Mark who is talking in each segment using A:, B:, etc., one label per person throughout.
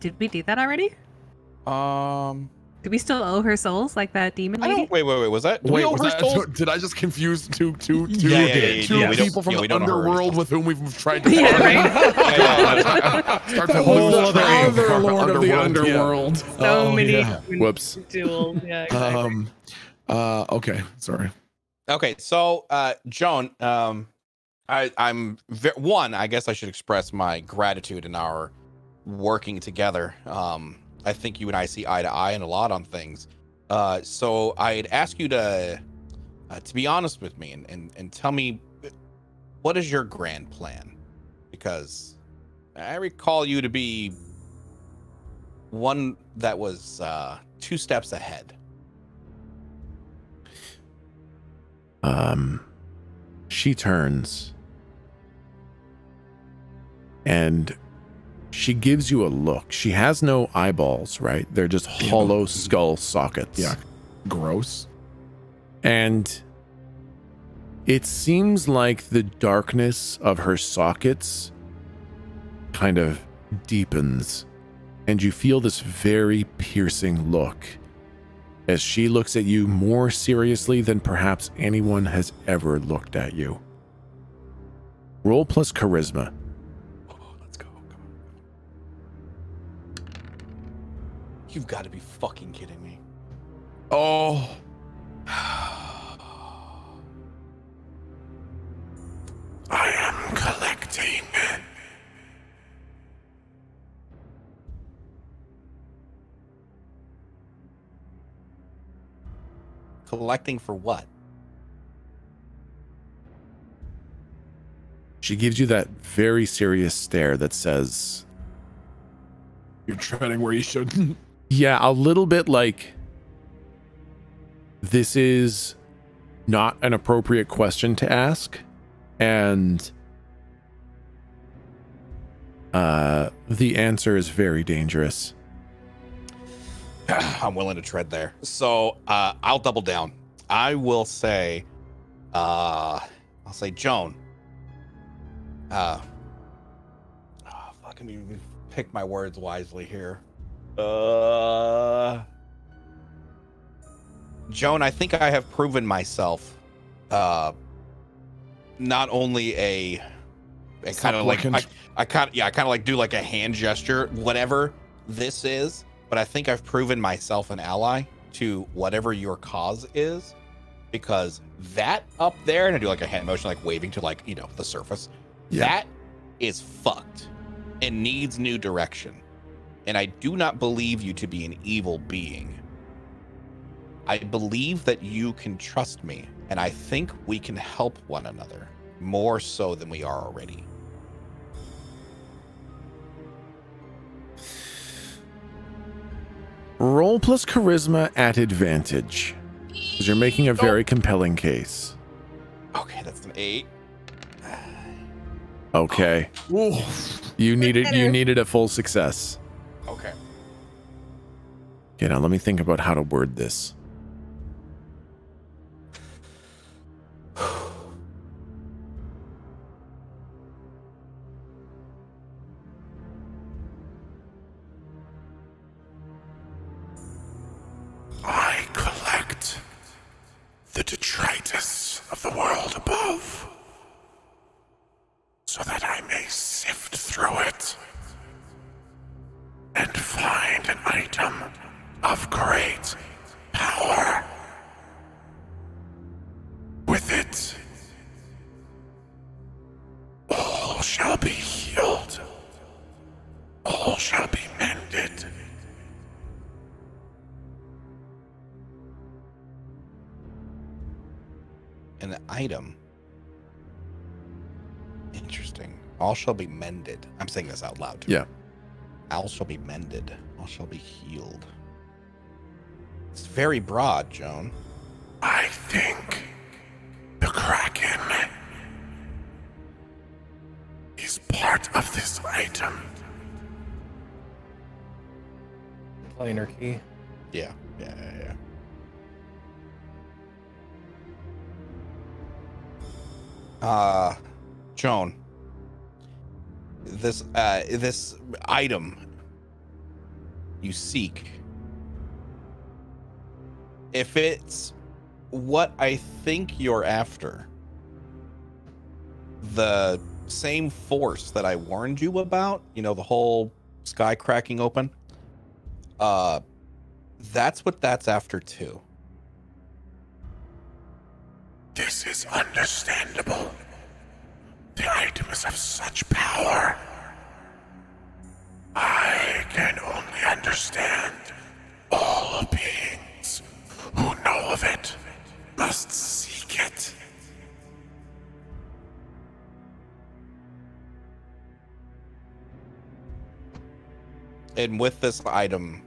A: Did we do that already?
B: Do we still owe her souls like that demon lady?
C: Wait. Was that?
D: Wait, did I just confuse two people from the underworld with whom we've tried to?
E: Start the whole other lord of the underworld.
A: So many.
D: Whoops.
A: Duels. Yeah.
D: Okay. Sorry.
C: Okay. So, Joan, I guess I should express my gratitude in our working together. I think you and I see eye to eye and a lot on things. So I'd ask you to be honest with me and tell me, what is your grand plan? Because I recall you to be one that was 2 steps ahead.
D: She turns and she gives you a look. She has no eyeballs, right? They're just hollow skull sockets.
E: Yeah. Gross.
D: And it seems like the darkness of her sockets kind of deepens, and you feel this very piercing look as she looks at you more seriously than perhaps anyone has ever looked at you. Roll plus charisma.
C: You've got to be fucking kidding me.
D: Oh. I am collecting.
C: Collecting for what?
D: She gives you that very serious stare that says,
E: "You're treading where you shouldn't."
D: Yeah, a little bit like, this is not an appropriate question to ask, and the answer is very dangerous.
C: I'm willing to tread there. So I'll double down. I will say, Joan. Fucking even pick my words wisely here. Joan, I think I have proven myself not only a kind of like I kind of like do like a hand gesture, whatever this is, but I think I've proven myself an ally to whatever your cause is, because that up there, and I do like a hand motion, like waving to like, you know, the surface, that is fucked and needs new direction. And I do not believe you to be an evil being. I believe that you can trust me, and I think we can help one another more so than we are already.
D: Roll plus charisma at advantage, because you're making a very compelling case.
C: Okay, that's an 8.
D: Okay. You needed a full success.
C: Okay.
D: Okay, now let me think about how to word this. I collect the detritus of the world above, so that I may sift through it and find an item of great power. With it, all shall be healed, all shall be mended.
C: An item. Interesting. All shall be mended. I'm saying this out loud too.
D: Yeah.
C: All shall be mended. All shall be healed. It's very broad, Joan.
D: I think the Kraken is part of this item.
F: Planar key.
C: Yeah. Joan, this item you seek, if it's what I think you're after, the same force that I warned you about, you know, the whole sky cracking open, that's what that's after too.
D: This is understandable. The item is of such power. I can only understand all beings who know of it must seek it.
C: And with this item,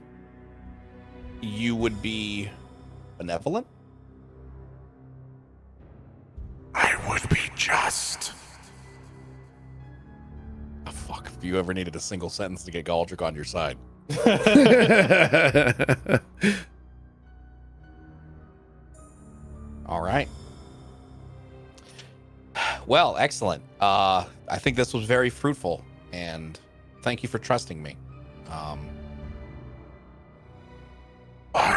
C: you would be benevolent?
D: I would be just.
C: Oh, fuck, if you ever needed a single sentence to get Galdric on your side. All right. Well, excellent. I think this was very fruitful, and thank you for trusting me.
D: I'm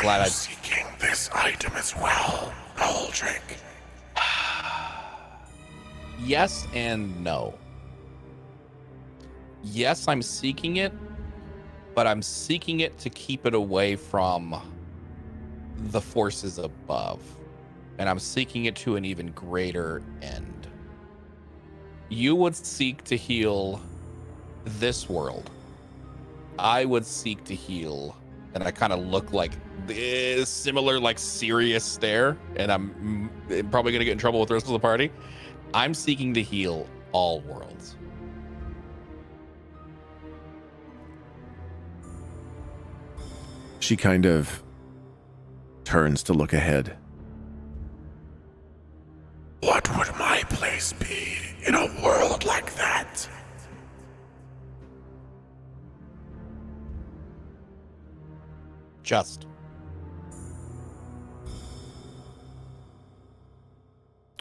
D: glad I'm seeking this item as well, Galdric.
C: Yes and no. Yes, I'm seeking it, but I'm seeking it to keep it away from the forces above. And I'm seeking it to an even greater end. You would seek to heal this world. I would seek to heal, and I kind of look like this similar, like serious stare, and I'm probably gonna get in trouble with the rest of the party. I'm seeking to heal all worlds.
D: She kind of turns to look ahead. What would my place be in a world like that?
C: Just.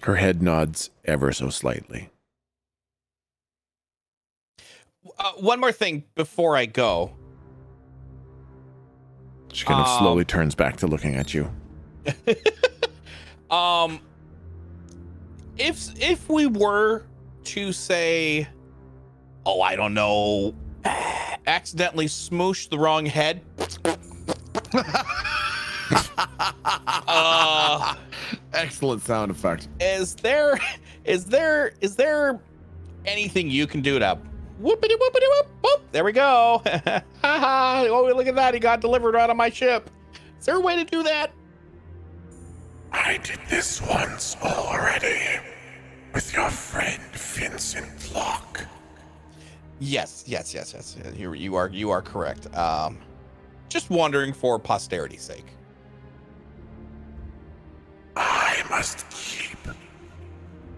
D: Her head nods ever so slightly.
C: One more thing before I go.
D: She kind of slowly turns back to looking at you.
C: If we were to say, oh, I don't know, accidentally smoosh the wrong head.
D: Excellent sound effect.
C: Is there anything you can do to whoopity whoopity whoop whoop? There we go. Oh, look at that. He got delivered out of my ship. Is there a way to do that?
D: I did this once already with your friend Vincent Locke.
C: Yes. You are correct. Just wondering for posterity's sake.
D: I must keep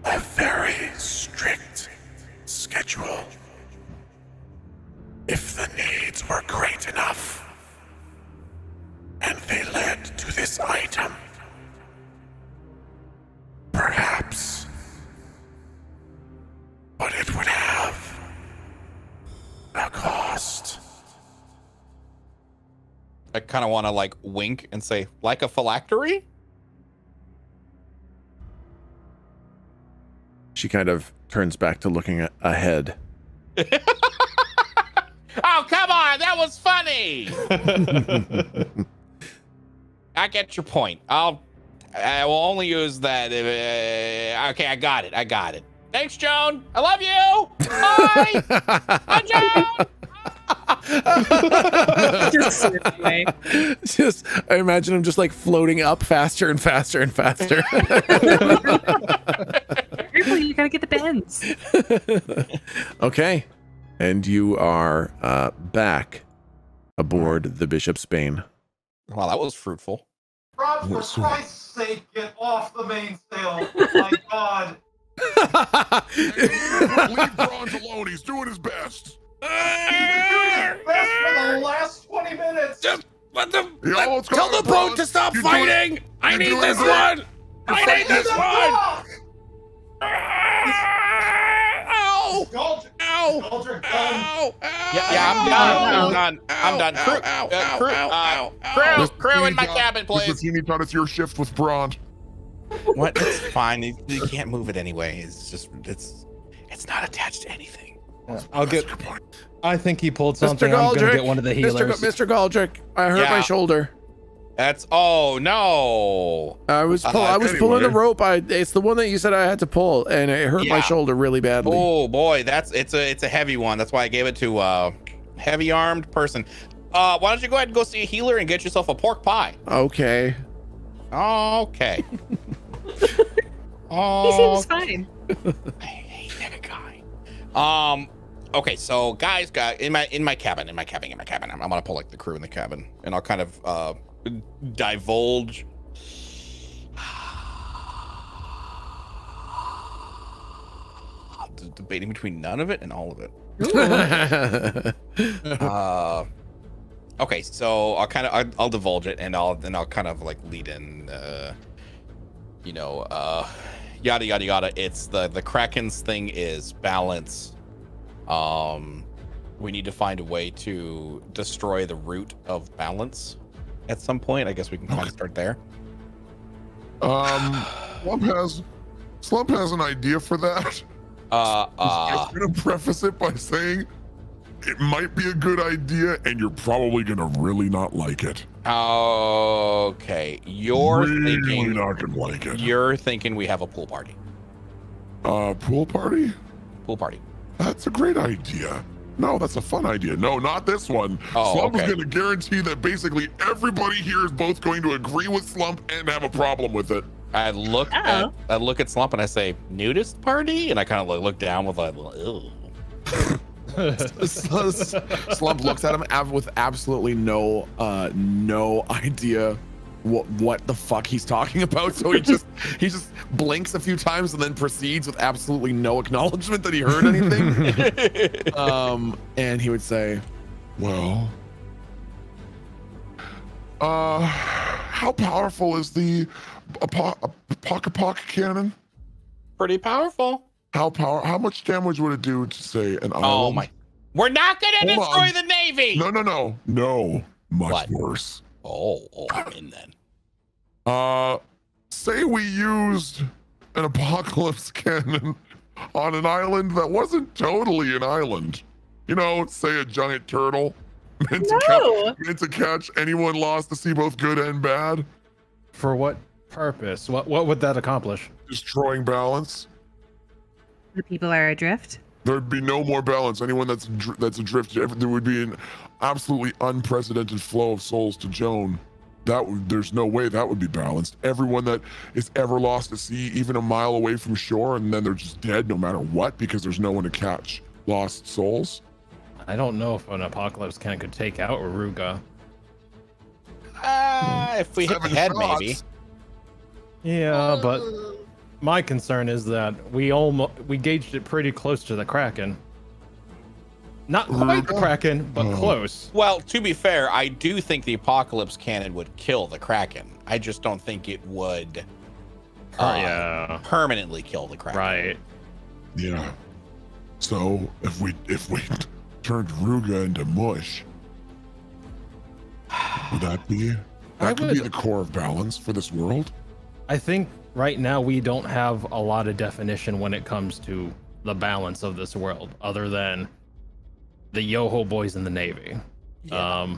D: a very strict schedule. If the needs were great enough, and they led to this item, perhaps, but it would have a cost.
C: I kind of want to like wink and say, like a phylactery?
D: She kind of turns back to looking ahead.
C: Oh, come on. That was funny. I get your point. I will only use that. Okay, I got it. Thanks, Joan. I love you. Bye. Bye, Joan.
B: Just
D: I imagine him just like floating up faster and faster and faster.
B: Careful, you gotta get the bends.
D: Okay, and you are back aboard the Bishop's Bane.
C: Wow, that was fruitful.
G: Rob, for Christ's sake, get off the mainsail. My God.
D: Leave Bronze alone. He's doing his best.
G: He's been doing his best for the last 20 minutes.
C: Just let them
D: tell the boat to stop fighting. I need this one. I need this one.
C: Ow!
G: Galdric.
C: Ow!
G: Galdric done.
C: I'm done. Crew in my cabin, please.
H: Mr. Teeny thought it's your shift with Braun.
C: What? It's fine. You can't move it anyway. It's just it's not attached to anything.
F: I think he pulled something.
D: Mr.
F: I'm gonna
D: Galdric,
F: get one of the healers.
D: Mr. Galdric, I hurt my shoulder.
C: Oh no!
D: I was pulling the rope. It's the one that you said I had to pull, and it hurt my shoulder really badly.
C: Oh boy, it's a heavy one. That's why I gave it to heavy armed person. Why don't you go ahead and go see a healer and get yourself a pork pie?
D: Okay.
B: He seems fine.
C: I hate that guy. Okay, so guys, in my cabin, I'm gonna pull like the crew in the cabin, and I'll kind of divulge. Debating between none of it and all of it. Okay, so I'll divulge it, and I'll kind of like lead in, yada yada yada. It's the Kraken's thing is balance. We need to find a way to destroy the root of balance at some point. I guess we can kind of start there.
H: Slump has an idea for that. I'm gonna preface it by saying it might be a good idea, and you're probably gonna really not like it.
C: Okay, you're thinking
H: not gonna like it.
C: You're thinking we have a pool party.
H: Pool party?
C: Pool party.
H: That's a great idea. No, that's a fun idea. No, not this one. Slump is going to guarantee that basically everybody here is both going to agree with Slump and have a problem with it.
C: I look at Slump and I say, nudist party? And I kind of look down with like, ew.
D: Slump looks at him with absolutely no idea what the fuck he's talking about, so he just blinks a few times and then proceeds with absolutely no acknowledgement that he heard anything. And he would say,
H: well, how powerful is the Pock cannon?
C: Pretty powerful.
H: How much damage would it do to, say, an island?
C: Oh my, we're not gonna destroy the Navy.
H: No, much worse.
C: Oh, I'm in then.
H: Say we used an apocalypse cannon on an island that wasn't totally an island. You know, say a giant turtle meant to catch anyone lost to see both good and bad.
F: For what purpose? What would that accomplish?
H: Destroying balance.
B: The people are adrift.
H: There'd be no more balance. Anyone that's adrift, there would be an absolutely unprecedented flow of souls to Joan. There's no way that would be balanced. Everyone that is ever lost at sea, even a mile away from shore, and then they're just dead no matter what because there's no one to catch lost souls.
F: I don't know if an apocalypse cannon could take out Aruga.
C: If we hit the head, maybe.
F: Yeah, but my concern is that we gauged it pretty close to the Kraken. Not quite the Kraken, but close.
C: Well, to be fair, I do think the apocalypse cannon would kill the Kraken. I just don't think it would permanently kill the Kraken.
F: Right.
H: Yeah. So if we turned Ruga into mush, would that be the core of balance for this world?
F: I think right now we don't have a lot of definition when it comes to the balance of this world, other than the Yoho boys in the Navy. Yeah.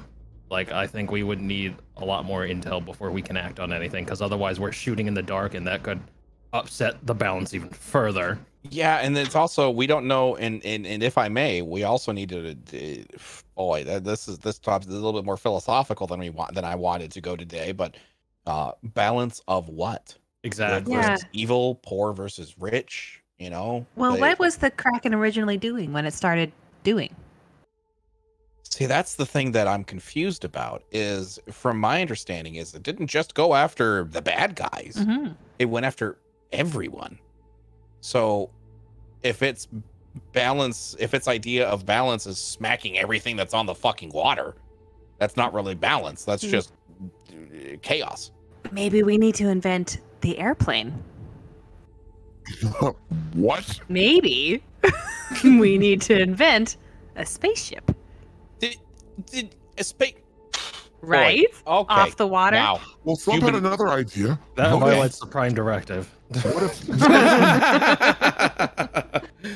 F: I think we would need a lot more intel before we can act on anything, because otherwise we're shooting in the dark, and that could upset the balance even further.
C: Yeah, and it's also, we don't know, and if I may, we also need to this top's a little bit more philosophical than I wanted to go today, but balance of what?
F: Exactly.
C: Good versus evil, poor versus rich, you know?
B: Well, what was the Kraken originally doing when it started doing?
C: See, that's the thing that I'm confused about, is from my understanding is it didn't just go after the bad guys. Mm-hmm. It went after everyone. So if its idea of balance is smacking everything that's on the fucking water, that's not really balance. That's just chaos.
B: Maybe we need to invent the airplane.
H: What?
B: Maybe. we need to invent a spaceship.
C: Did a space?
B: Right?
C: Okay.
B: Off the water.
C: Wow.
H: Well, Slump had another idea.
F: That
H: Okay.
F: violates the Prime Directive.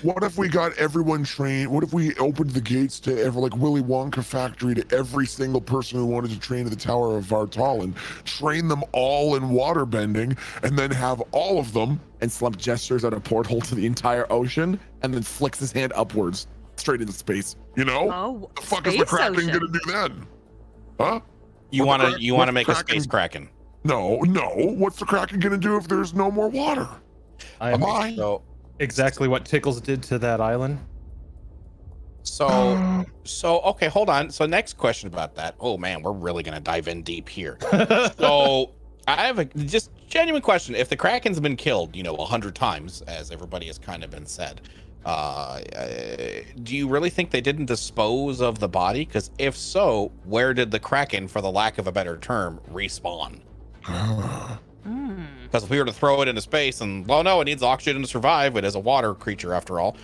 H: What if we got everyone trained? What if we opened the gates to like Willy Wonka factory to every single person who wanted to train to the Tower of Vartal and train them all in water bending, and then have all of them?
E: And Slump gestures at a porthole to the entire ocean and then flicks his hand upwards straight into space.
H: You know?
B: Oh,
H: What the fuck is the Kraken gonna do then? Huh?
C: You want to make a space Kraken?
H: No. What's the Kraken gonna do if there's no more water?
C: So
F: Exactly what Tickles did to that island.
C: So okay, hold on. So next question about that. Oh man, we're really gonna dive in deep here. So I have a just genuine question. If the Kraken's been killed, 100 times, as everybody has kind of been said, do you really think they didn't dispose of the body? Because if so, where did the Kraken, for the lack of a better term, respawn? Because if we were to throw it into space, and well, no, it needs oxygen to survive. It is a water creature after all.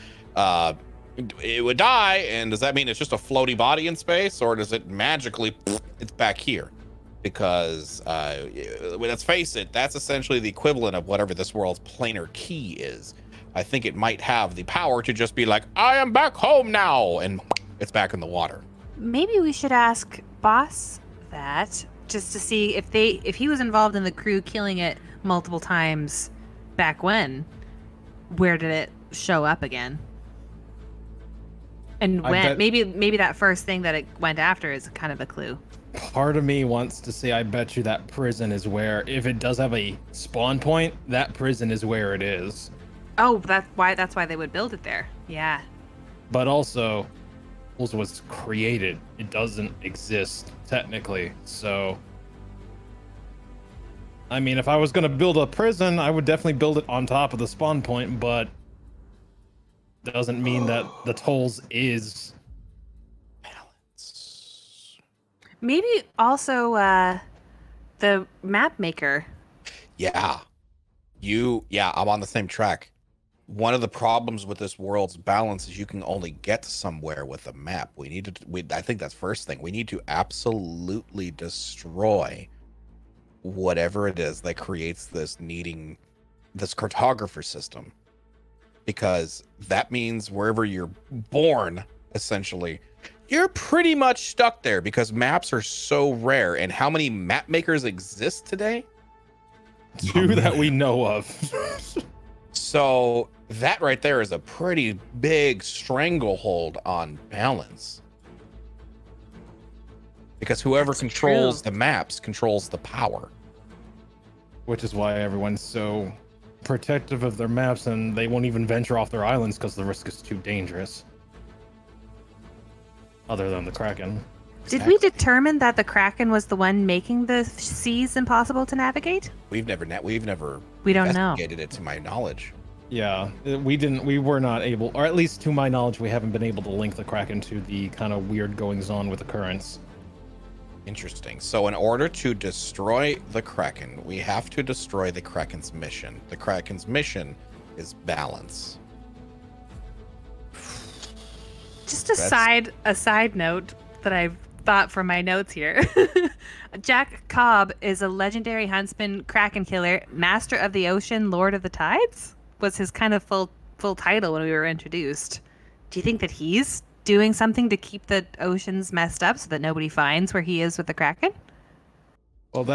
C: It would die. And does that mean it's just a floaty body in space, or does it magically it's back here? Because let's face it, that's essentially the equivalent of whatever this world's planar key is. I think it might have the power to just be like, I am back home now, and it's back in the water.
B: Maybe we should ask Boss that, just to see if he was involved in the crew killing it multiple times back when, where did it show up again? And when maybe that first thing that it went after is kind of a clue.
F: Part of me wants to say, I bet you that prison is where, if it does have a spawn point, that prison is where it is.
B: Oh, that's why they would build it there. Yeah.
F: But also, it was created. It doesn't exist technically. So, I mean, if I was going to build a prison, I would definitely build it on top of the spawn point, but doesn't mean that the tolls is
C: balance.
B: Maybe also the map maker.
C: Yeah. I'm on the same track. One of the problems with this world's balance is you can only get somewhere with a map. I think that's first thing. We need to absolutely destroy whatever it is that creates this cartographer system. Because that means wherever you're born, essentially, you're pretty much stuck there because maps are so rare. And how many map makers exist today?
F: 2 that we know of.
C: So that right there is a pretty big stranglehold on balance. Because whoever controls the maps controls the power.
F: Which is why everyone's so protective of their maps, and they won't even venture off their islands because the risk is too dangerous. Other than the Kraken.
B: Did we determine that the Kraken was the one making the seas impossible to navigate?
C: We've never
B: We don't know.
C: investigated it to my knowledge.
F: Yeah, we were not able, or at least to my knowledge, we haven't been able to link the Kraken to the kind of weird goings on with the currents.
C: Interesting. So in order to destroy the Kraken, we have to destroy the Kraken's mission. The Kraken's mission is balance.
B: Just a side note that I've thought from my notes here. Jack Cobb is a legendary huntsman, Kraken killer, master of the ocean, lord of the tides, was his kind of full title when we were introduced. Do you think that he's doing something to keep the oceans messed up so that nobody finds where he is with the Kraken?
F: Well,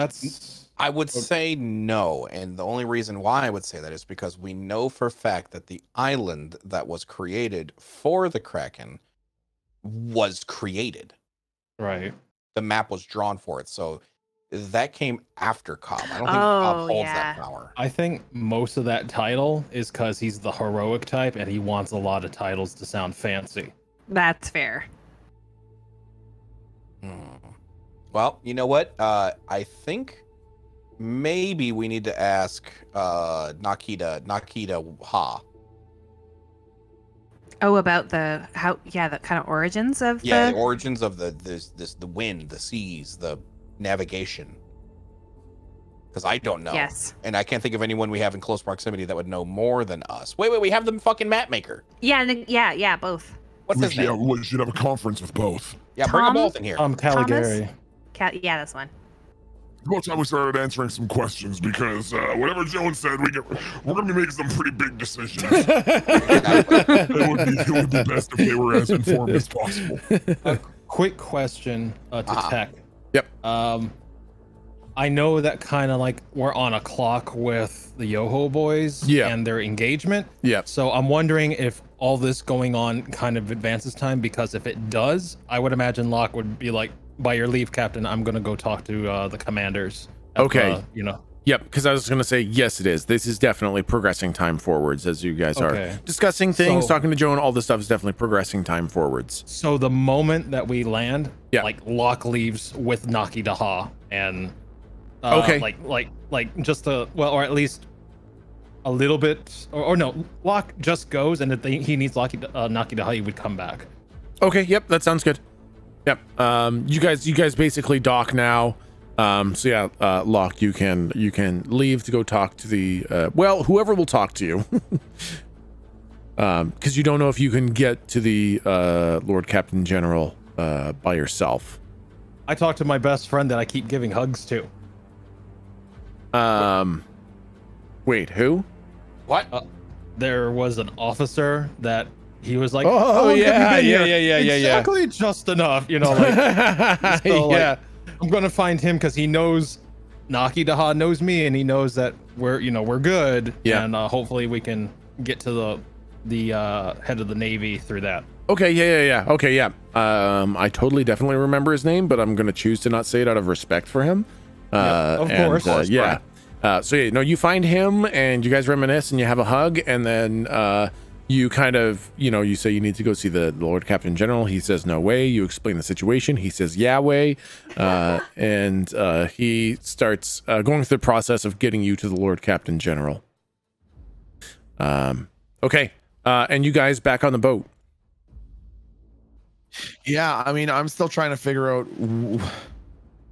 C: I would say no, and the only reason why I would say that is because we know for a fact that the island that was created for the Kraken was created.
F: Right.
C: The map was drawn for it, so that came after Cobb. I don't think Cobb holds that power.
F: I think most of that title is because he's the heroic type and he wants a lot of titles to sound fancy.
B: That's fair.
C: Well, you know what? I think maybe we need to ask Nakita Ha.
B: Oh, about the kind of origins of
C: the origins of the wind, the seas, the navigation. Because I don't know.
B: Yes.
C: And I can't think of anyone we have in close proximity that would know more than us. Wait, we have the fucking map maker.
B: Yeah, yeah, both.
C: What's his name?
H: We should have a conference with both.
C: Yeah, bring them both in here.
F: Caligari.
B: Yeah, that's one.
H: About time we started answering some questions because whatever Joan said, we're going to be making some pretty big decisions. it would be best if they were as informed as possible.
F: A quick question to Tech.
D: Yep.
F: I know that kind of like we're on a clock with the Yoho boys and their engagement.
D: Yeah.
F: So I'm wondering if all this going on kind of advances time, because if it does, I would imagine Locke would be like, by your leave, Captain, I'm going to go talk to the commanders.
D: Okay.
F: You know.
D: Yep, because I was going to say, yes, it is. This is definitely progressing time forwards as you guys are discussing things, talking to Joan, all this stuff is definitely progressing time forwards.
F: So the moment that we land, like Locke leaves with Naki Daha and like just or at least a little bit, or no, Locke just goes, and if he needs Naki Daha, he would come back.
D: Okay, yep, that sounds good. Yep. You guys basically dock now. So yeah, Locke, you can leave to go talk to the whoever will talk to you. Because you don't know if you can get to the Lord Captain General by yourself.
F: I talked to my best friend that I keep giving hugs to.
D: Wait, who?
C: What?
F: There was an officer that he was like,
D: yeah,
F: exactly, just enough, you know, like, so, like, I'm gonna find him because he knows Naki Daha knows me, and he knows that we're good, and hopefully we can get to the head of the Navy through that.
D: Okay, okay, I totally definitely remember his name, but I'm gonna choose to not say it out of respect for him.
F: Of course.
D: So you find him and you guys reminisce and you have a hug, and then you kind of, you say you need to go see the Lord Captain General. He says no way. You explain the situation. He says yeah way, and he starts going through the process of getting you to the Lord Captain General. Okay, and you guys back on the boat.
E: Yeah, I mean, I'm still trying to figure out,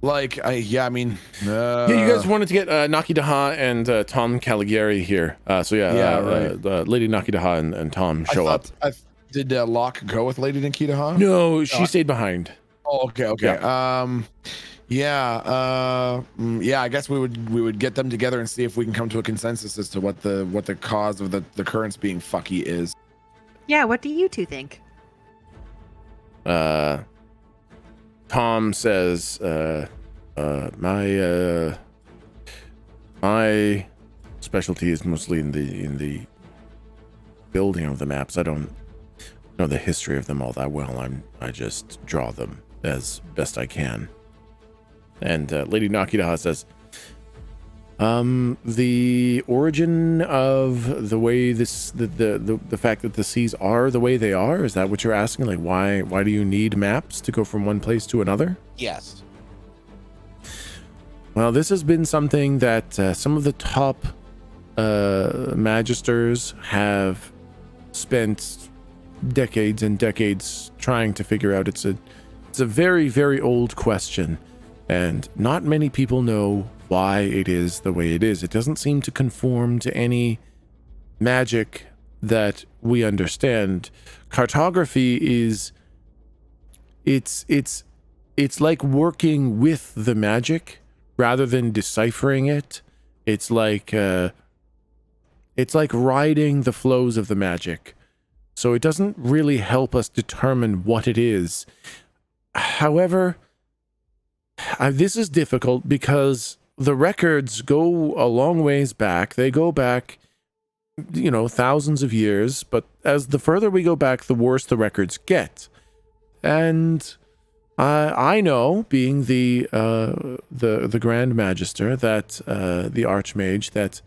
E: like, you
D: guys wanted to get Naki Daha and Tom Caligari here. Lady Naki Daha and Tom show up.
E: Did Locke go with Lady Naki Daha?
D: No, she stayed behind.
E: Oh, okay. Yeah. I guess we would get them together and see if we can come to a consensus as to what the cause of the currents being fucky is.
B: Yeah, what do you two think?
D: Tom says, my specialty is mostly in the building of the maps. I don't know the history of them all that well. I just draw them as best I can. And Lady Naki Daha says, the origin of the way the fact that the seas are the way they are, is that what you're asking? Like, why do you need maps to go from one place to another?
C: Yes.
D: Well, this has been something that some of the top magisters have spent decades and decades trying to figure out. It's a very, very old question, and not many people know why it is the way it is. It doesn't seem to conform to any magic that we understand. Cartography is it's like working with the magic rather than deciphering it. It's like riding the flows of the magic. So it doesn't really help us determine what it is. However, this is difficult because the records go a long ways back. They go back, thousands of years, but as the further we go back, the worse the records get. And I know, being the Grand Magister, that the Archmage, that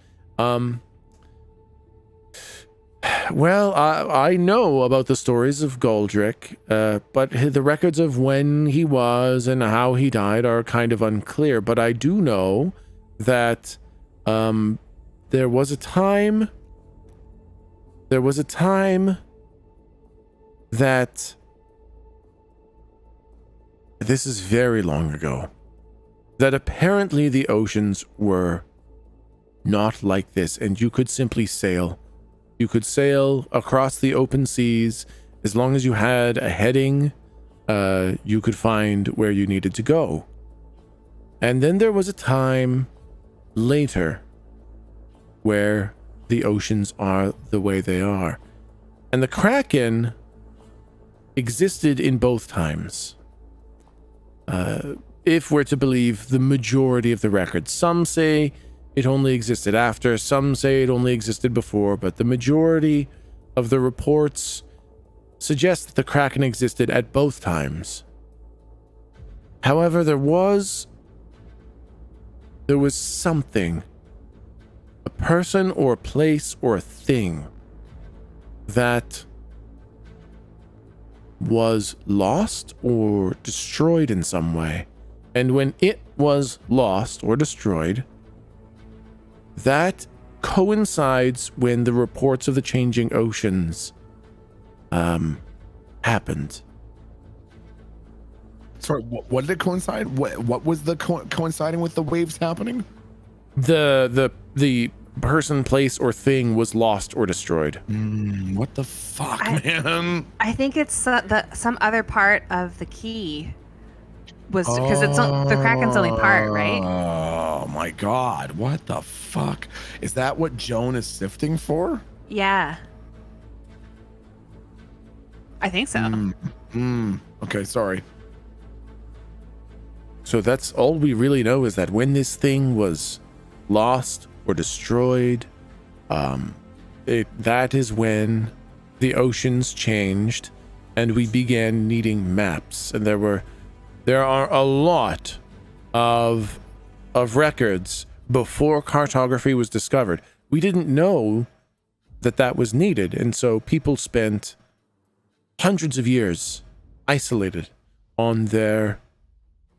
D: I know about the stories of Galdric, but the records of when he was and how he died are kind of unclear. But I do know that there was a time that, this is very long ago, that apparently the oceans were not like this, and you could simply sail. You could sail across the open seas as long as you had a heading. You could find where you needed to go. And then there was a time later where the oceans are the way they are. And the Kraken existed in both times. If we're to believe the majority of the records. Some say it only existed after, some say it only existed before, but the majority of the reports suggest that the Kraken existed at both times. However, there was something, a person or a place or a thing that was lost or destroyed in some way. And when it was lost or destroyed, that coincides when the reports of the changing oceans happened.
E: Sorry, what did it coincide? What was the coinciding with the waves happening?
D: The person, place, or thing was lost or destroyed.
E: What the fuck, man?
B: I think it's some other part of the key was because it's the Kraken's only part, right?
E: Oh my god, what the fuck? Is that what Joan is sifting for?
B: Yeah. I think so.
E: Okay, sorry.
D: So that's all we really know, is that when this thing was lost or destroyed, that is when the oceans changed and we began needing maps. And there are a lot of records before cartography was discovered. We didn't know that was needed, and so people spent hundreds of years isolated on their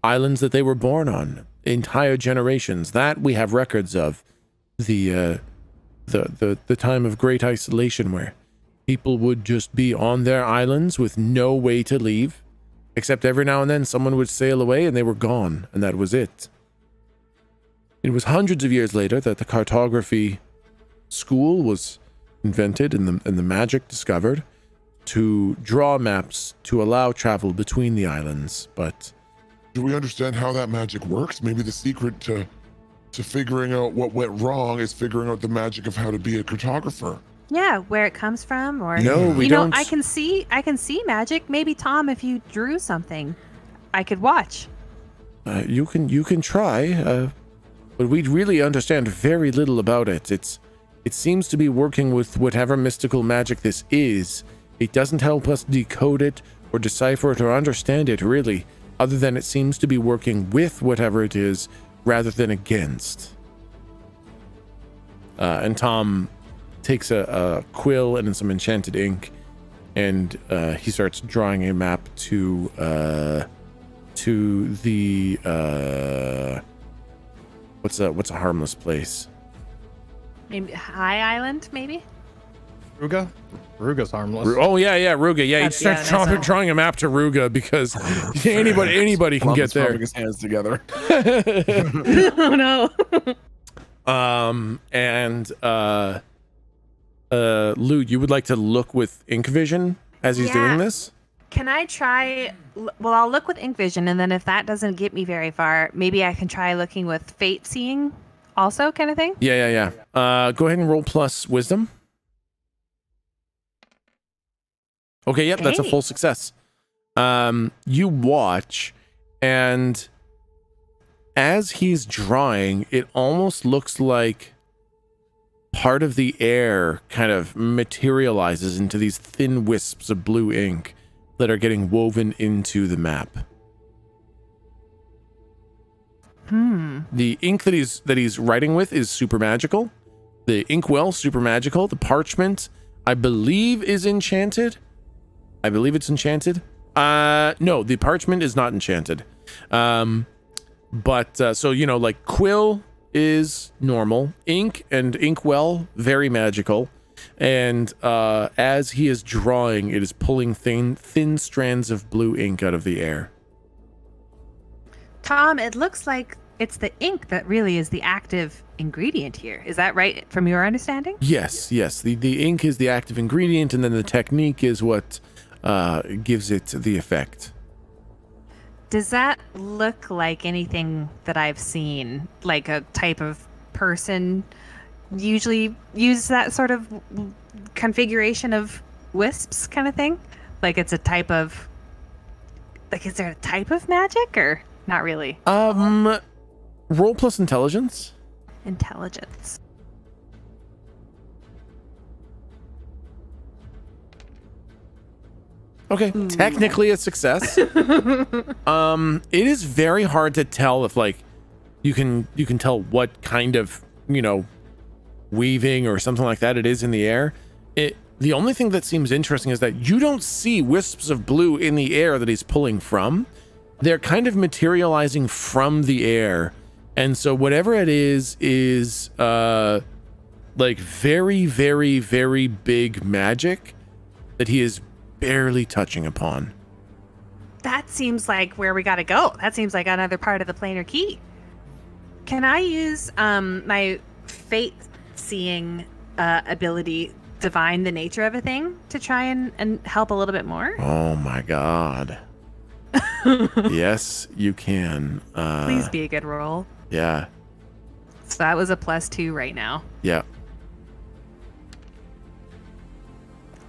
D: islands that they were born on, entire generations. That we have records of. The time of great isolation, where people would just be on their islands with no way to leave, except every now and then someone would sail away and they were gone, and that was it. It was hundreds of years later that the cartography school was invented and the magic discovered to draw maps to allow travel between the islands. But
H: do we understand how that magic works? Maybe the secret to figuring out what went wrong is figuring out the magic of how to be a cartographer.
B: Yeah, where it comes from, or
D: no, we don't.
B: I can see magic. Maybe Tom, if you drew something, I could watch.
D: You can try, but we really understand very little about it. It seems to be working with whatever mystical magic this is. It doesn't help us decode it or decipher it or understand it, really, other than it seems to be working with whatever it is rather than against. And Tom takes a quill and some enchanted ink, and he starts drawing a map to the what's a harmless place?
B: Maybe High Island, maybe.
F: Ruga? Ruga's harmless.
D: Oh yeah, Ruga. Yeah, he starts drawing a map to Ruga because anybody can get there.
E: His hands together.
B: Oh no.
D: Lute, you would like to look with ink vision as he's doing this?
B: Can I try? Well, I'll look with ink vision, and then if that doesn't get me very far, maybe I can try looking with fate seeing, also, kind of thing.
D: Yeah. Go ahead and roll plus wisdom. Okay, yep, that's a full success. You watch, and as he's drawing, it almost looks like part of the air kind of materializes into these thin wisps of blue ink that are getting woven into the map. The ink that he's writing with is super magical. The inkwell, super magical. The parchment, I believe, is enchanted. I believe it's enchanted. No, the parchment is not enchanted. So, like quill is normal. Ink and inkwell, very magical. And as he is drawing, it is pulling thin strands of blue ink out of the air.
B: Tom, it looks like it's the ink that really is the active ingredient here. Is that right from your understanding?
D: Yes. The ink is the active ingredient, and then the technique is what gives it the effect.
B: Does that look like anything that I've seen, like a type of person usually use that sort of configuration of wisps kind of thing? Like it's a type of, like, is there a type of magic or not really?
D: Roll plus intelligence.
B: Intelligence.
D: Okay, technically a success. It is very hard to tell if, like, you can tell what kind of, weaving or something like that it is in the air. The only thing that seems interesting is that you don't see wisps of blue in the air that he's pulling from. They're kind of materializing from the air. And so whatever it is like very, very, very big magic that he is barely touching upon.
B: That seems like where we gotta go. That seems like another part of the planar key. Can I use my fate seeing ability, divine the nature of a thing, to try and help a little bit more?
D: Oh my god. Yes, you can.
B: Please be a good roll.
D: Yeah.
B: So that was a +2 right now.
D: Yeah.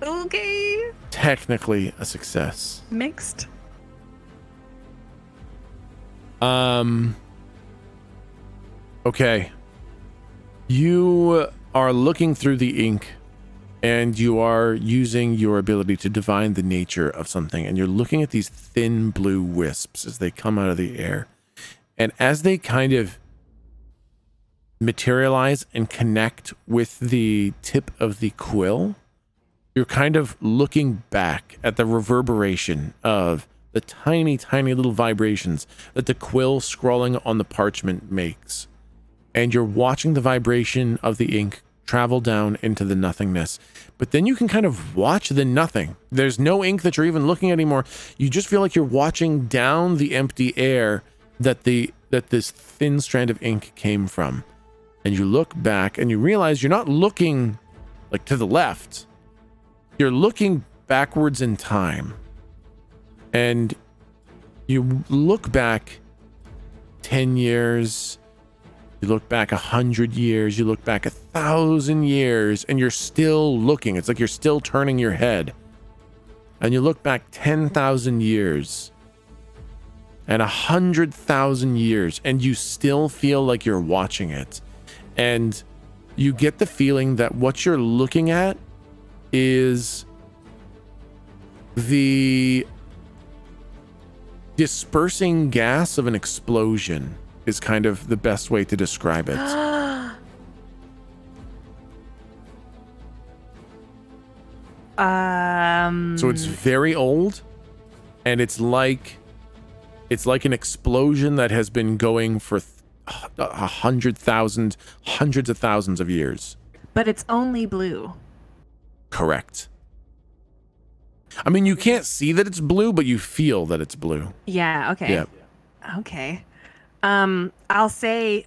B: Okay.
D: Technically a success.
B: Mixed.
D: Okay. You are looking through the ink and you are using your ability to divine the nature of something, and you're looking at these thin blue wisps as they come out of the air. And as they kind of materialize and connect with the tip of the quill, you're kind of looking back at the reverberation of the tiny, tiny little vibrations that the quill scrawling on the parchment makes. And you're watching the vibration of the ink travel down into the nothingness. But then you can kind of watch the nothing. There's no ink that you're even looking at anymore. You just feel like you're watching down the empty air that this thin strand of ink came from. And you look back and you realize you're not looking like to the left. You're looking backwards in time. And you look back 10 years, you look back 100 years, you look back 1,000 years, and you're still looking. It's like you're still turning your head. And you look back 10,000 years and 100,000 years, and you still feel like you're watching it. And you get the feeling that what you're looking at is the dispersing gas of an explosion is kind of the best way to describe it. So it's very old, and it's like an explosion that has been going for 100,000, hundreds of thousands of years.
B: But it's only blue.
D: Correct. I mean, you can't see that it's blue, but you feel that it's blue.
B: Yeah. Okay.
D: Yeah.
B: Okay. I'll say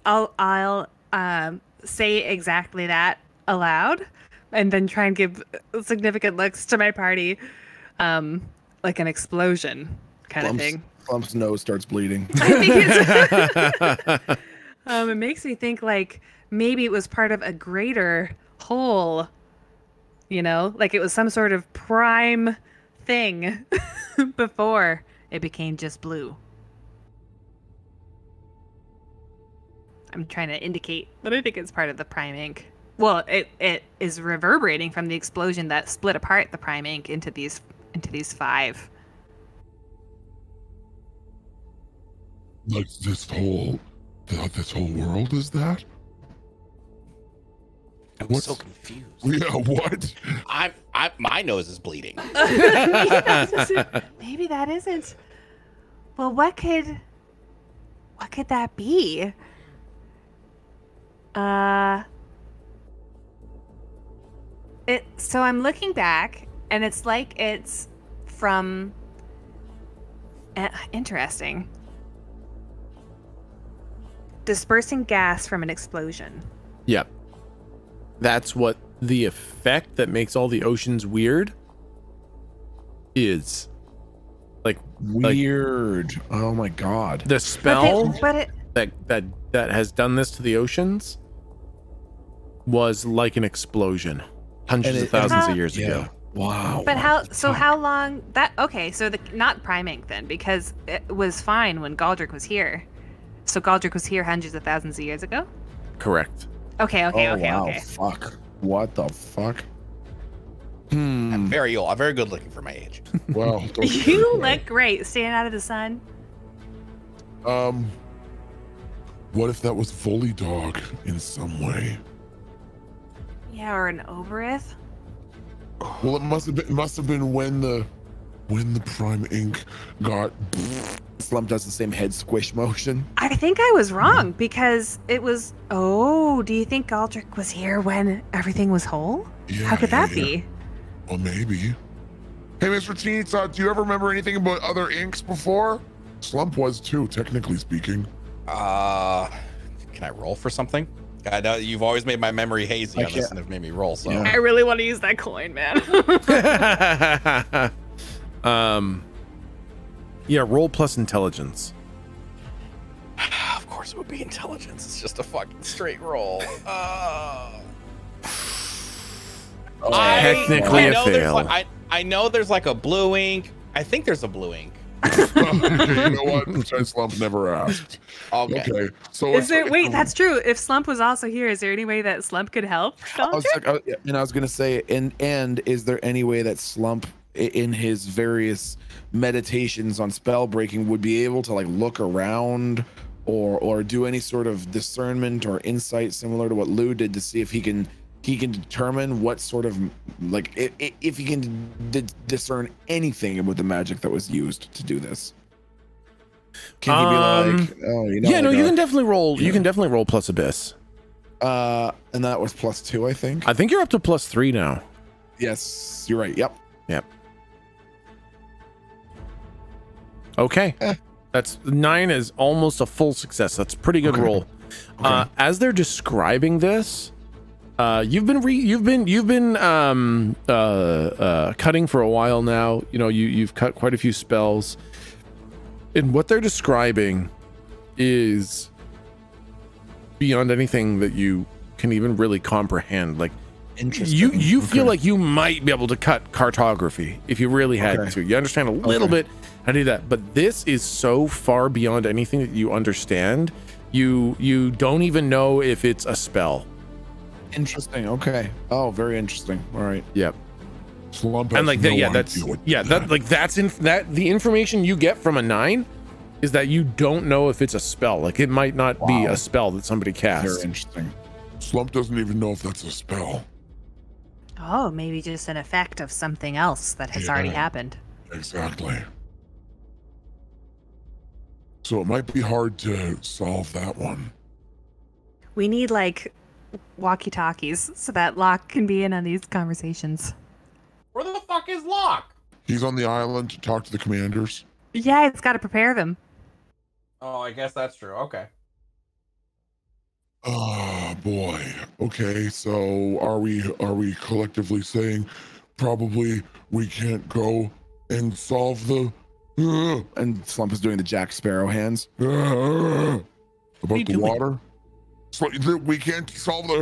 B: exactly that aloud, and then try and give significant looks to my party, like an explosion kind of thing.
E: Slump's nose starts bleeding.
B: I think it's it makes me think like maybe it was part of a greater whole, like it was some sort of prime thing before it became just blue. I'm trying to indicate that I think it's part of the prime ink. Well, it is reverberating from the explosion that split apart the prime ink into these 5.
H: Like this whole world is that?
C: I'm so confused.
H: Yeah, what?
C: My nose is bleeding.
B: Maybe that isn't. Well, what could that be? So I'm looking back, and it's like it's from. Interesting. dispersing gas from an explosion.
D: Yep. That's what the effect that makes all the oceans weird is. Like
E: weird. Oh my god.
D: The spell
B: But
D: that has done this to the oceans was like an explosion hundreds of thousands of years ago.
E: Wow.
B: But how long that okay, so not prime ink then, because it was fine when Galdric was here. So Galdric was here hundreds of thousands of years ago?
D: Correct.
B: Okay.
E: Wow, fuck. What the fuck?
C: I'm very old. I'm very good looking for my age.
H: Well,
B: You look great standing out of the sun.
H: what if that was Volley Dog in some way?
B: Yeah, or an Oberith.
H: Well, it must have been when the Prime Ink got.
E: Slump does the same head squish motion.
B: I think I was wrong because it was. Oh, do you think Galdric was here when everything was whole?
H: Yeah,
B: How could that be?
H: Well, maybe. Hey, Mr. Teens, do you ever remember anything about other inks before? Slump was too, technically speaking.
C: Can I roll for something? I know you've always made my memory hazy on this and have made me roll. So
B: I really want to use that coin, man.
D: Yeah, roll plus intelligence.
C: Of course it would be intelligence. It's just a fucking straight roll.
D: Technically a fail.
C: I know there's like a blue ink. I think there's a blue ink.
H: You know what? Pretend Slump never asked.
C: Okay.
H: So
B: Is there? Wait, that's true. If Slump was also here, is there any way that Slump could help?
E: I was gonna say, and is there any way that Slump, in his various meditations on spell breaking, would be able to like look around or do any sort of discernment or insight similar to what Lou did to see if he can determine what sort of like if he can discern anything about the magic that was used to do this? Can he be like, oh, you know?
D: Yeah, no, you can definitely roll. You can definitely roll plus abyss.
E: And that was +2, I think.
D: I think you're up to +3 now.
E: Yes, you're right. Yep.
D: Okay. That's 9 is almost a full success. That's a pretty good roll. Okay. As they're describing this, you've been cutting for a while now. You know, you've cut quite a few spells, and what they're describing is beyond anything that you can even really comprehend. Like,
E: interesting.
D: You feel like you might be able to cut cartography if you really had to. You understand a little bit how to do that, but this is so far beyond anything that you understand. You don't even know if it's a spell.
E: Interesting. Okay. Oh, very interesting. All right.
D: Yep.
H: Slump
D: And like
H: no
D: that's the information you get from a 9 is that you don't know if it's a spell. Like, it might not be a spell that somebody cast.
E: Very interesting.
H: Slump doesn't even know if that's a spell.
B: Oh, maybe just an effect of something else that has already happened.
H: Exactly. So it might be hard to solve that one.
B: We need like walkie-talkies so that Locke can be in on these conversations.
C: Where the fuck is Locke?
H: He's on the island to talk to the commanders.
B: Yeah, it's got to prepare them.
C: Oh, I guess that's true. Okay.
H: Oh boy. Okay, so are we collectively saying probably we can't go and solve the
E: and Slump is doing the Jack Sparrow hands
H: about the water? So we can't solve the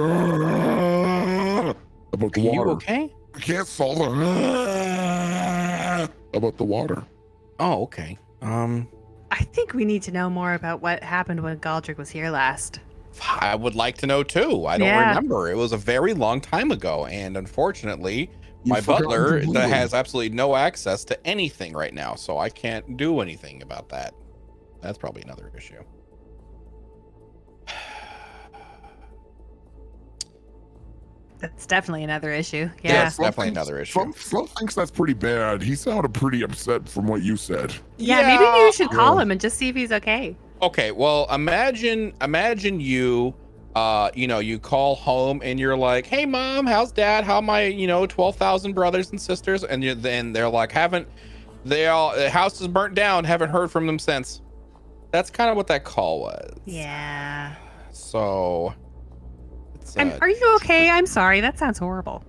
H: about the water.
C: You okay?
H: We can't solve the about the water.
C: Oh, okay.
B: I think we need to know more about what happened when Galdric was here last.
C: I would like to know too. I don't remember. It was a very long time ago, and unfortunately, my butler has absolutely no access to anything right now, so I can't do anything about that. That's probably another issue.
B: That's definitely another issue. Yeah,
C: it's definitely another issue.
H: Slump thinks that's pretty bad. He sounded pretty upset from what you said.
B: Yeah, maybe you should call him and just see if he's okay.
C: Okay, well, imagine you, you call home and you're like, "Hey, Mom, how's Dad? How my, 12,000 brothers and sisters?" And then they're like, the house is burnt down. Haven't heard from them since. That's kind of what that call was.
B: Yeah.
C: So.
B: Are you okay? I'm sorry. That sounds horrible.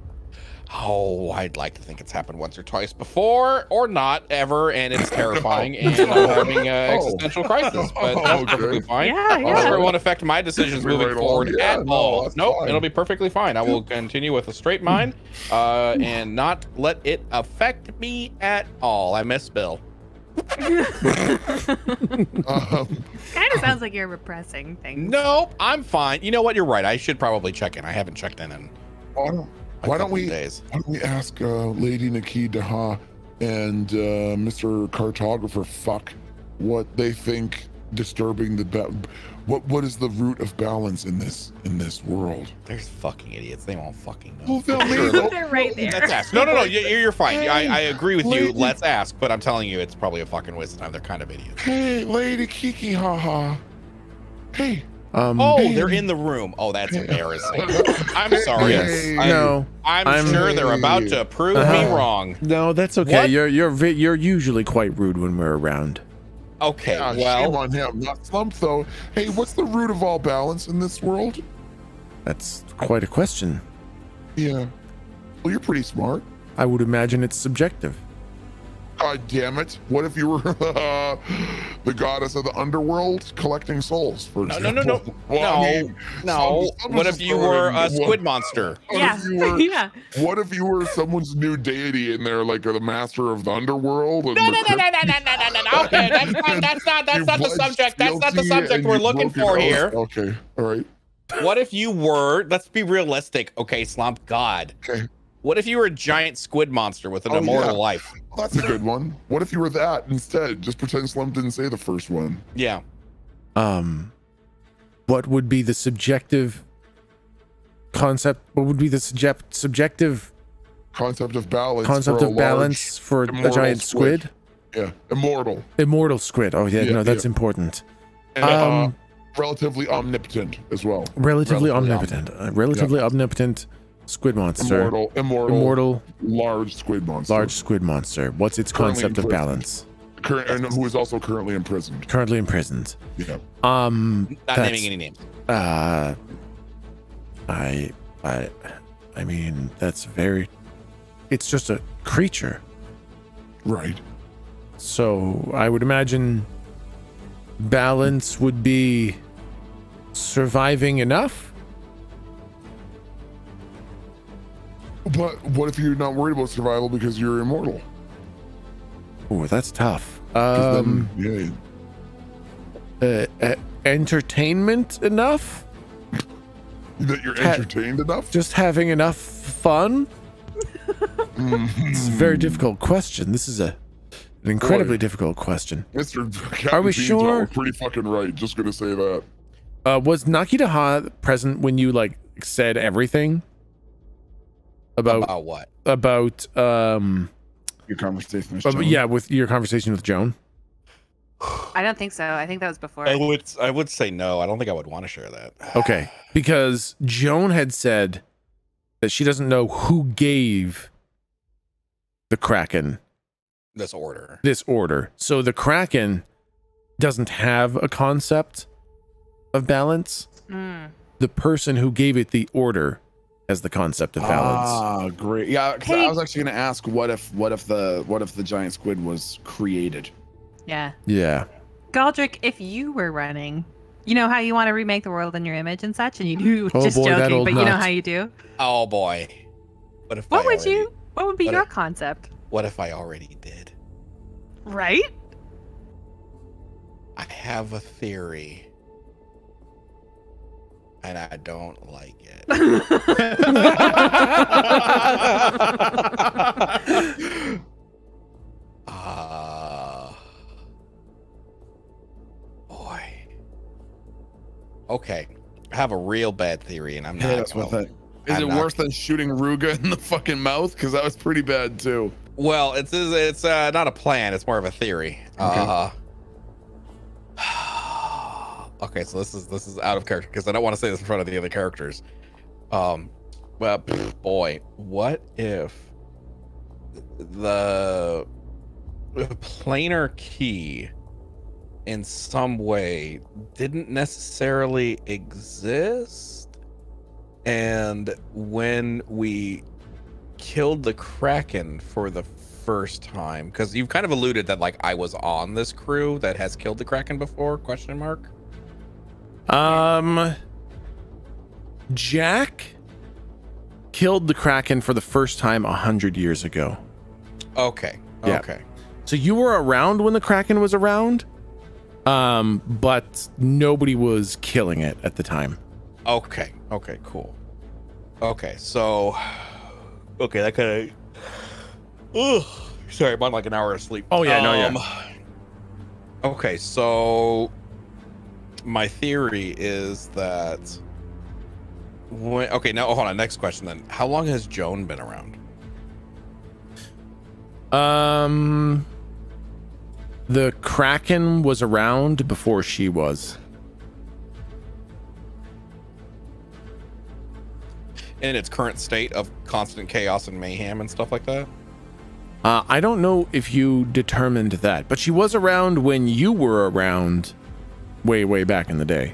C: Oh, I'd like to think it's happened once or twice before, or not ever, and it's terrifying, and I'm having an existential crisis. But that's perfectly fine.
B: Yeah, yeah.
C: It won't affect my decisions moving forward at all. Nope,
H: fine.
C: it'll be perfectly fine. I will continue with a straight mind, and not let it affect me at all. I miss Bill.
B: Kind of sounds like you're repressing things.
C: Nope, I'm fine. You know what? You're right. I should probably check in. I haven't checked in
H: why don't we ask Lady Naki Daha and Mr. Cartographer Fuck what they think disturbing the what is the root of balance in this world?
C: There's fucking idiots. They won't fucking know.
H: Well,
B: They're right there.
C: Let's ask. No. You're fine.
H: Hey,
C: I agree with you.
H: lady.
C: Let's ask, but I'm telling you, it's probably a fucking waste of time. They're kind of idiots.
H: Hey, Lady Kiki Haha. Hey.
C: They're in the room. Oh, that's embarrassing. I'm sorry.
H: Hey.
C: I'm sure they're about to prove me wrong.
D: No, that's okay.
C: What?
D: You're usually quite rude when we're around.
C: Okay,
H: Yeah,
C: well,
H: shame on him, not Slump though. Hey, what's the root of all balance in this world?
D: That's quite a question.
H: Yeah. Well, you're pretty smart.
D: I would imagine it's subjective.
H: God damn it. What if you were the goddess of the underworld collecting souls, for example?
C: No.
H: Well, I mean,
C: No. What if you were a squid monster?
B: Yeah. Yeah.
H: What if you were someone's new deity in there, like the master of the underworld? And
C: No. Okay, that's not the subject. That's not the subject we're looking for here.
H: Okay, all right.
C: What if you were? Let's be realistic. Okay, Slump God.
H: Okay.
C: What if you were a giant squid monster with an immortal life?
H: Well, that's a good one. What if you were that instead? Just pretend Slump didn't say the first one.
C: Yeah.
D: What would be the subjective concept? What would be the subjective
H: Concept of balance.
D: concept of balance for a
H: immortal
D: giant squid?
H: Yeah, immortal.
D: Immortal squid. Oh yeah,
H: Yeah,
D: no, that's
H: yeah.
D: important.
H: And relatively omnipotent as well.
D: Relatively omnipotent. Relatively omnipotent squid monster.
H: Immortal. Large squid monster.
D: Large squid monster. What's its
H: Currently
D: concept of
H: imprisoned.
D: balance?
H: And who is also currently imprisoned.
D: Currently imprisoned.
H: Yeah.
C: Not naming any names.
D: I mean, that's very. It's just a creature.
H: Right.
D: So I would imagine balance would be surviving enough.
H: But what if you're not worried about survival because you're immortal?
D: Oh, that's tough.
H: 'Cause then,
D: Entertainment enough?
H: that you're entertained enough?
D: Just having enough fun? It's a very difficult question. This is an incredibly difficult question.
H: Mr. Captain
D: Are we
H: Bean's
D: sure?
H: was pretty fucking right. Just gonna say that.
D: Was Naki Daha present when you like said everything about
C: what?
D: About
E: Your conversation with Joan?
D: yeah, with your conversation with Joan?
B: I don't think so. I think that was before.
C: I would say no. I don't think I would want to share that.
D: Okay, because Joan had said that she doesn't know who gave the Kraken
C: This order.
D: So the Kraken doesn't have a concept of balance. The person who gave it the order has the concept of balance.
E: Ah, great. Yeah, 'cause I was actually going to ask what if the giant squid was created?
B: Yeah.
D: Yeah.
B: Galdric, if you were running, you know how you want to remake the world in your image and such, and you do
D: Oh
B: just
D: boy, that
B: joking,
D: old
B: but you know
D: nut.
B: how you do.
C: Oh boy. What if
B: What
C: I
B: would
C: already-
B: you? What would be
C: what
B: your
C: if-
B: concept?
C: What if I already did?
B: Right?
C: I have a theory. And I don't like it. Boy. Okay. I have a real bad theory, and I'm not.
E: Hit us with it. Is it worse than shooting Ruga in the fucking mouth? Because that was pretty bad too.
C: Well, it's not a plan. It's more of a theory.
E: Okay.
C: Okay, so this is out of character because I don't want to say this in front of the other characters. Well, boy, what if the planar key in some way didn't necessarily exist. And when we killed the Kraken for the first time, because you've kind of alluded that like I was on this crew that has killed the Kraken before, question mark?
D: Jack killed the Kraken for the first time 100 years ago.
C: Okay.
D: Yeah.
C: Okay.
D: So you were around when the Kraken was around, but nobody was killing it at the time.
C: Okay. Okay, cool. Okay, so that kind of sorry, I'm on like an hour of sleep.
D: Oh yeah, no, yeah.
C: Okay, so my theory is that now hold on, next question then. How long has Joan been around?
D: The Kraken was around before she was.
C: In its current state of constant chaos and mayhem and stuff like that?
D: I don't know if you determined that, but she was around when you were around way back in the day.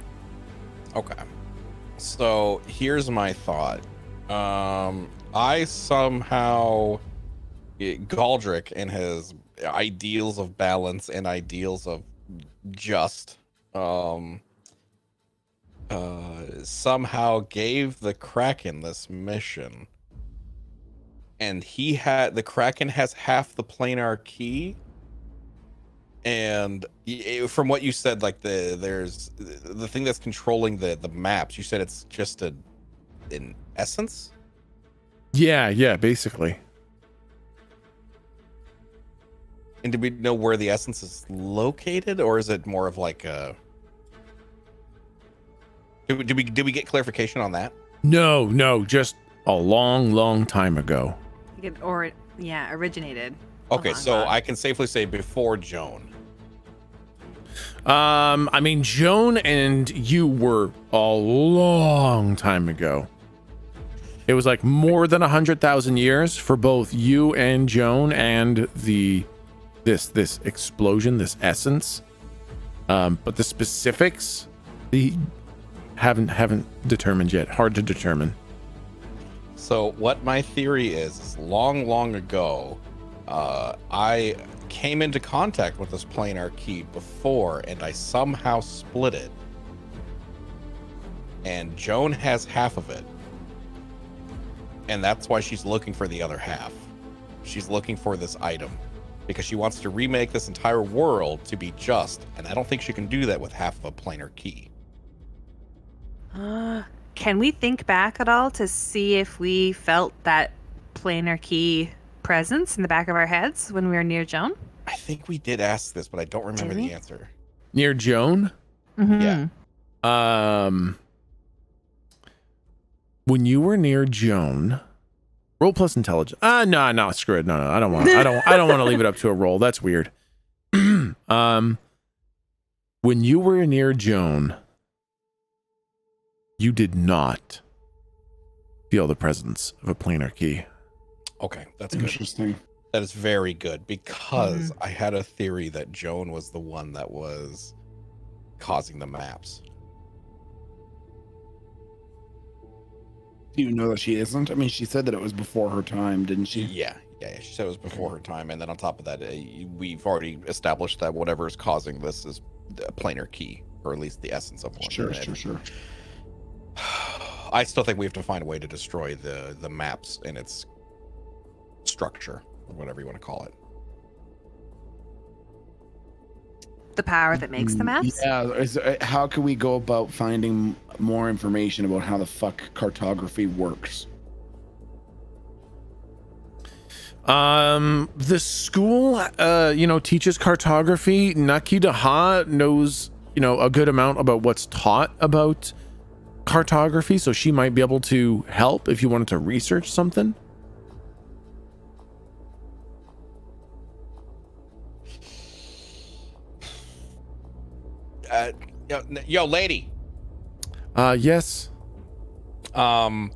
C: Okay. So here's my thought. I somehow Galdric and his ideals of balance and ideals of just somehow gave the Kraken this mission, and the Kraken has half the planar key, and from what you said, like there's the thing that's controlling the maps, you said it's just an essence.
D: Yeah, basically.
C: And do we know where the essence is located, or is it more of like a did we get clarification on that?
D: No, just a long time ago.
B: Originated.
C: Okay, so I can safely say before Joan.
D: I mean, Joan and you were a long time ago. It was like more than 100,000 years for both you and Joan and this explosion, this essence. But the specifics, haven't determined yet. Hard to determine.
C: So what my theory is long ago, I came into contact with this planar key before, and I somehow split it. And Joan has half of it. And that's why she's looking for the other half. She's looking for this item because she wants to remake this entire world to be just, and I don't think she can do that with half of a planar key.
B: Can we think back at all to see if we felt that planar key presence in the back of our heads when we were near Joan?
C: I think we did ask this, but I don't remember the answer.
D: Near Joan?
B: Mm-hmm.
C: Yeah.
D: When you were near Joan, roll plus intelligence. No, screw it. No, I don't want to leave it up to a roll. That's weird. When you were near Joan, you did not feel the presence of a planar key.
C: Okay, that's good.
E: Interesting.
C: That is very good, because I had a theory that Joan was the one that was causing the maps.
E: Do you know that she isn't? I mean, she said that it was before her time, didn't she?
C: Yeah. She said it was before her time, and then on top of that, we've already established that whatever is causing this is a planar key, or at least the essence of one.
E: Sure.
C: I still think we have to find a way to destroy the maps and its structure, or whatever you want to call it.
B: The power that makes the maps?
E: Yeah. How can we go about finding more information about how the fuck cartography works?
D: The school, teaches cartography. Naki Daha knows, a good amount about what's taught about cartography, so she might be able to help if you wanted to research something.
C: Yo, lady.
D: Yes.
C: Who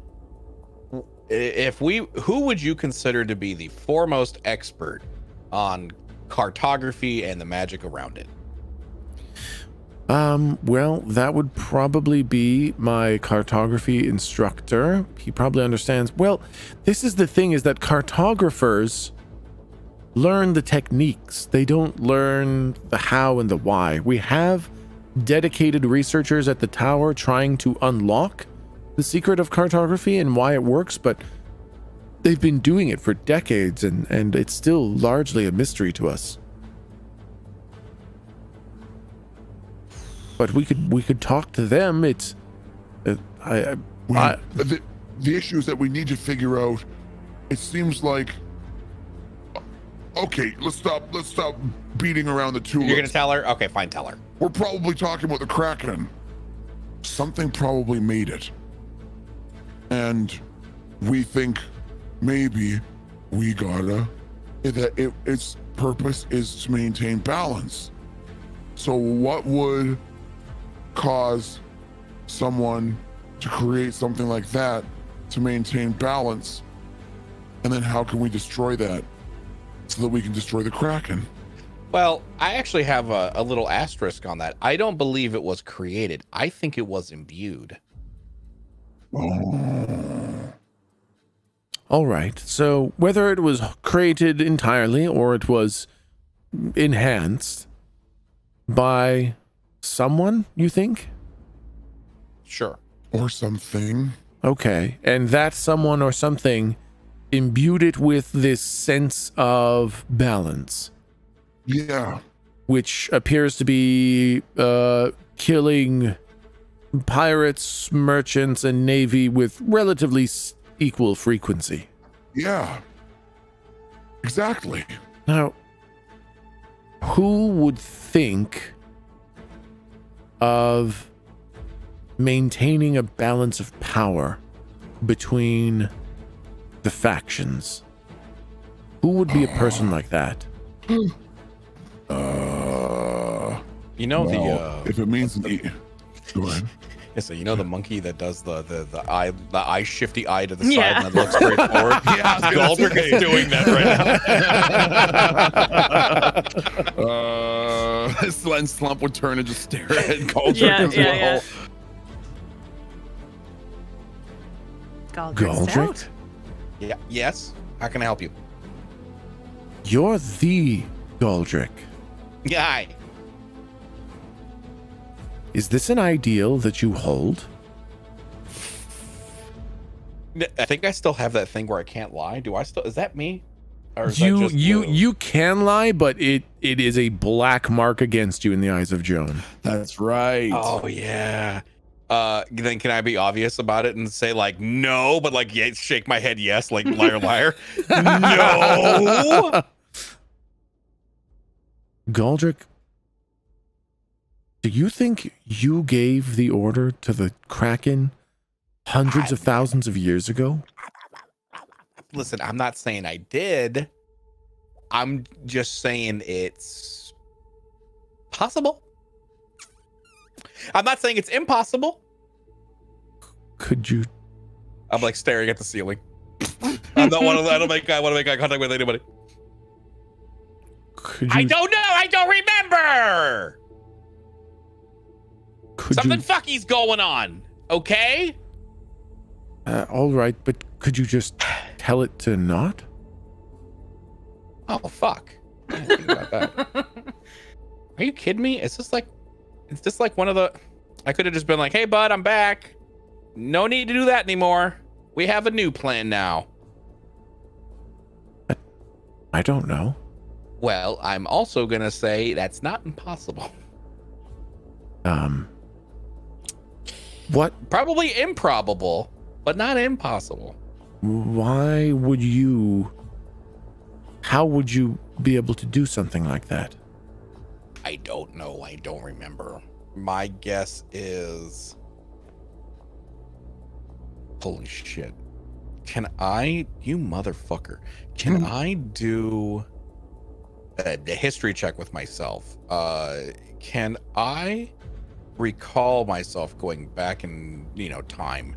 C: would you consider to be the foremost expert on cartography and the magic around it?
D: Well, that would probably be my cartography instructor. He probably understands. Well, this is the thing, is that cartographers learn the techniques. They don't learn the how and the why. We have dedicated researchers at the tower trying to unlock the secret of cartography and why it works, but they've been doing it for decades, and it's still largely a mystery to us. But we could talk to them. It's
H: The issue is that we need to figure out. It seems like. Okay, let's stop beating around the tulips.
C: You're gonna tell her? Okay, fine, tell her.
H: We're probably talking about the Kraken. Something probably made it. And we think maybe we gotta, that its purpose is to maintain balance. So what would cause someone to create something like that to maintain balance? And then how can we destroy that so that we can destroy the Kraken?
C: Well, I actually have a little asterisk on that. I don't believe it was created. I think it was imbued.
H: Oh.
D: all right. So whether it was created entirely or it was enhanced by someone, you think?
C: Sure.
H: Or something.
D: Okay. And that someone or something imbued it with this sense of balance.
H: Yeah.
D: Which appears to be killing pirates, merchants, and navy with relatively equal frequency.
H: Yeah. Exactly.
D: Now, who would think of maintaining a balance of power between the factions? Who would be a person like that?
C: You know,
H: well, if it means go ahead.
C: Yeah, so you know the monkey that does the eye shifty eye to the side and then looks straight forward? Yeah, Galdric is doing that right now.
E: And Slump would turn and just stare at Galdric as well.
B: Galdric?
C: Yeah, yes. How can I help you?
D: You're the Galdric.
C: Yeah.
D: Is this an ideal that you hold?
C: I think I still have that thing where I can't lie. Do I still? Is that me? Or is that just
D: you can lie, but it is a black mark against you in the eyes of Joan.
E: That's right.
C: Oh yeah. Then can I be obvious about it and say like no, but like yeah, shake my head yes, like liar liar. No.
D: Galdric, do you think you gave the order to the Kraken hundreds of thousands of years ago?
C: Listen, I'm not saying I did. I'm just saying it's possible. I'm not saying it's impossible.
D: Could you?
C: I'm like staring at the ceiling. I don't want to make eye contact with anybody.
D: Could you?
C: I don't know. I don't remember. Something fucky's going on. Okay.
D: All right, but could you just tell it to not?
C: Oh fuck. I didn't think about that. Are you kidding me? It's just like one of the. I could have just been like, "Hey, bud, I'm back. No need to do that anymore. We have a new plan now."
D: I don't know.
C: Well, I'm also gonna say that's not impossible.
D: What?
C: Probably improbable, but not impossible.
D: Why would you? How would you be able to do something like that?
C: I don't know. I don't remember. My guess is. Holy shit. Can I, you motherfucker, can I do a history check with myself? Can I recall myself going back in, time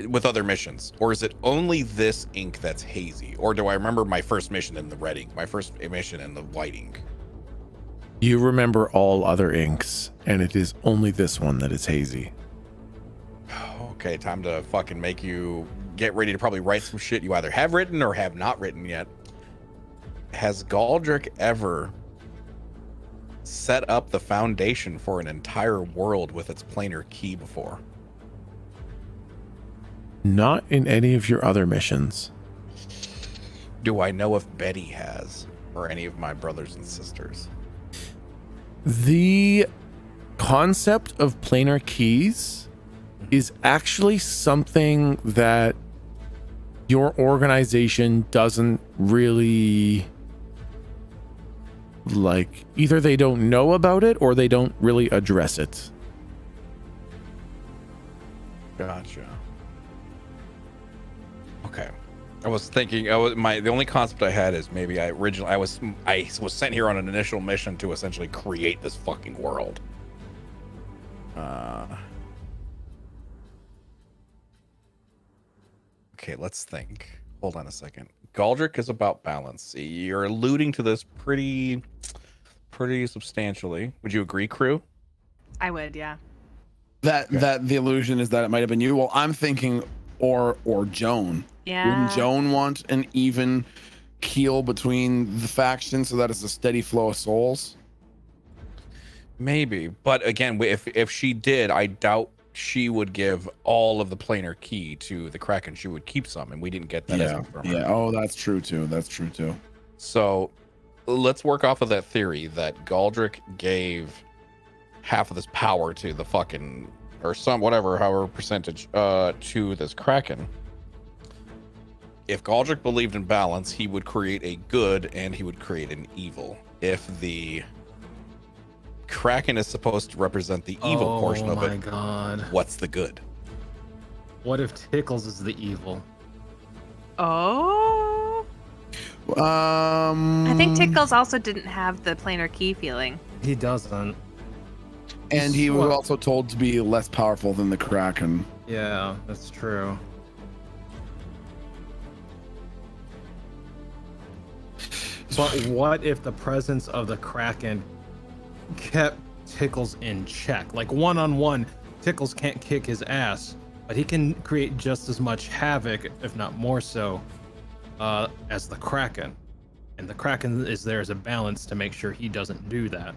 C: with other missions? Or is it only this ink that's hazy? Or do I remember my first mission in the red ink, my first mission in the white ink?
D: You remember all other inks, and it is only this one that is hazy.
C: Okay, time to fucking make you get ready to probably write some shit you either have written or have not written yet. Has Galdric ever set up the foundation for an entire world with its planar key before?
D: Not in any of your other missions.
C: Do I know if Betty has, or any of my brothers and sisters?
D: The concept of planar keys is actually something that your organization doesn't really like. Either they don't know about it or they don't really address it.
C: Gotcha. Okay. I was thinking, the only concept I had is maybe I was sent here on an initial mission to essentially create this fucking world. Okay, let's think. Hold on a second. Galdric is about balance. You're alluding to this pretty substantially. Would you agree, crew?
B: I would, yeah.
E: That the illusion is that it might have been you. Well, I'm thinking or Joan.
B: Yeah.
E: Wouldn't Joan want an even keel between the factions so that it's a steady flow of souls?
C: Maybe, but again, if she did, I doubt she would give all of the planar key to the Kraken. She would keep some, and we didn't get that.
E: Yeah. Oh, that's true too. That's true too.
C: So let's work off of that theory that Galdric gave half of this power to the fucking, or some whatever, however percentage, to this Kraken. If Galdric believed in balance, he would create a good and he would create an evil. If the Kraken is supposed to represent the evil portion of it,
F: oh my god,
C: what's the good?
F: What if Tickles is the evil?
B: Oh. I think Tickles also didn't have the planar key feeling.
F: He doesn't.
E: And he was also told to be less powerful than the Kraken.
F: Yeah, that's true. But what if the presence of the Kraken kept Tickles in check? Like one-on-one, Tickles can't kick his ass, but he can create just as much havoc, if not more so, as the Kraken. And the Kraken is there as a balance to make sure he doesn't do that.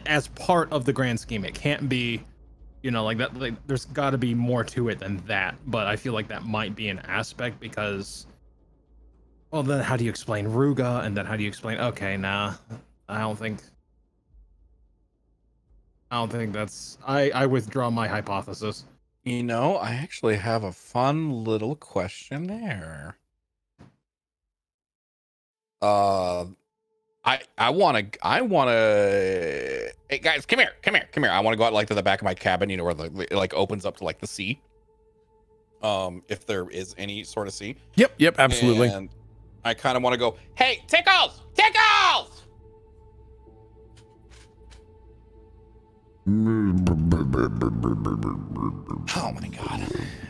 F: As part of the grand scheme, it can't be, like that. Like, there's got to be more to it than that. But I feel like that might be an aspect because, well, then how do you explain Ruga? And then how do you explain? Okay, nah, I don't think that's. I withdraw my hypothesis.
C: I actually have a fun little question there. I want to. Hey guys, come here. I want to go out to the back of my cabin, where it opens up to the sea. If there is any sort of sea.
D: Yep, absolutely.
C: And I kind of want to go, hey, Tickles! Oh my god.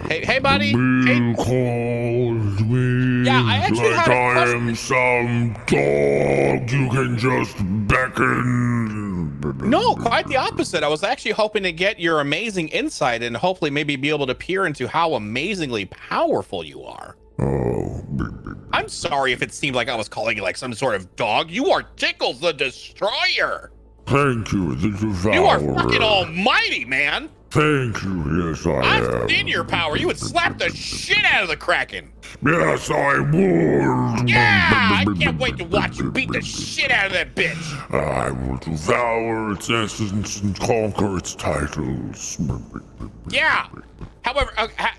C: Hey buddy. Hey.
H: Calls me
C: Yeah, I actually
H: like
C: had a
H: I
C: question.
H: am some dog you can just beckon.
C: No, quite the opposite. I was actually hoping to get your amazing insight and hopefully maybe be able to peer into how amazingly powerful you are.
H: Oh.
C: I'm sorry if it seemed like I was calling you like some sort of dog. You are Tickles the Destroyer.
H: Thank you, the devourer.
C: You are fucking almighty, man.
H: Thank you, yes I
C: I've
H: am.
C: seen your power. You would slap the shit out of the Kraken.
H: Yes, I would.
C: Yeah, I can't wait to watch you beat the shit out of that bitch.
H: I will devour its essence and conquer its titles.
C: Yeah. However,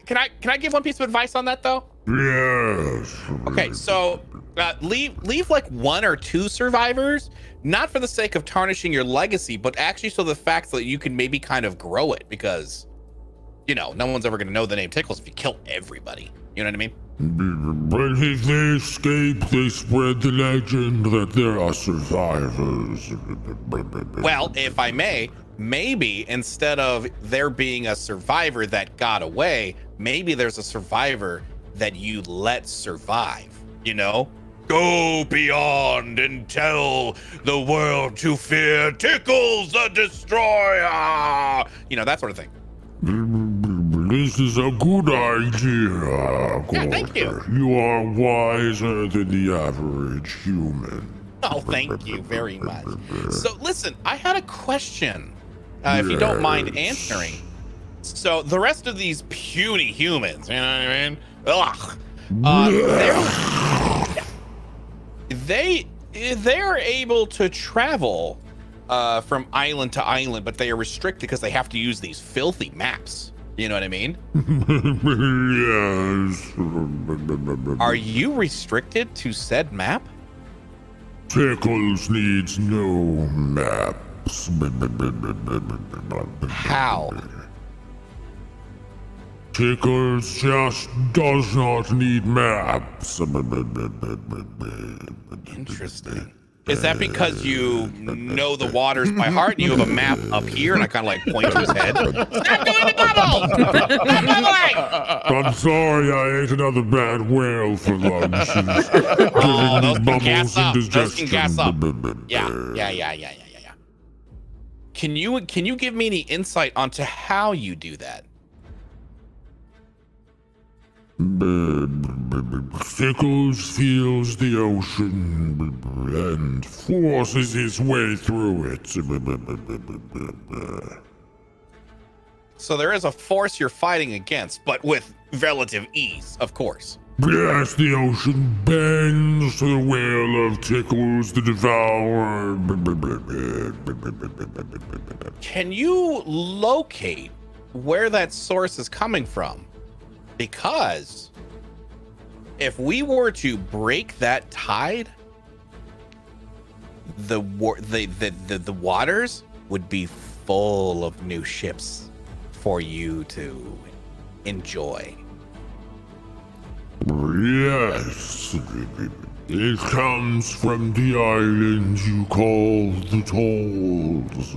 C: can I give one piece of advice on that though?
H: Yes.
C: Okay, so leave like 1 or 2 survivors, not for the sake of tarnishing your legacy, but actually so the fact that you can maybe kind of grow it, because no one's ever going to know the name Tickles if you kill everybody. You know what I mean?
H: When they escape, they spread the legend that there are survivors.
C: Well, if I may, maybe instead of there being a survivor that got away, maybe there's a survivor that you let survive, Go beyond and tell the world to fear Tickles the Destroyer. You know, that sort of thing.
H: This is a good idea.
C: Yeah, thank you.
H: You are wiser than the average human.
C: Oh, thank you very much. So listen, I had a question, if you don't mind answering. So the rest of these puny humans, you know what I mean? They're able to travel from island to island, but they are restricted because they have to use these filthy maps. You know what I mean?
H: Yes.
C: Are you restricted to said map?
H: Tickles needs no maps.
C: How?
H: Tickles just does not need maps.
C: Interesting. Is that because you know the waters by heart and you have a map up here and I kind of like point to his head? Stop doing the bubbles! Out my way!
H: I'm sorry, I ate another bad whale for lunch.
C: Oh, those can gas up. Those can gas up. Yeah. Can you give me any insight onto how you do that?
H: Tickles feels the ocean and forces his way through it.
C: So there is a force you're fighting against, but with relative ease, of course.
H: Yes, the ocean bends to the will of Tickles the Devourer.
C: Can you locate where that source is coming from? Because if we were to break that tide, the waters would be full of new ships for you to enjoy.
H: Yes, it comes from the island you call the Tolls.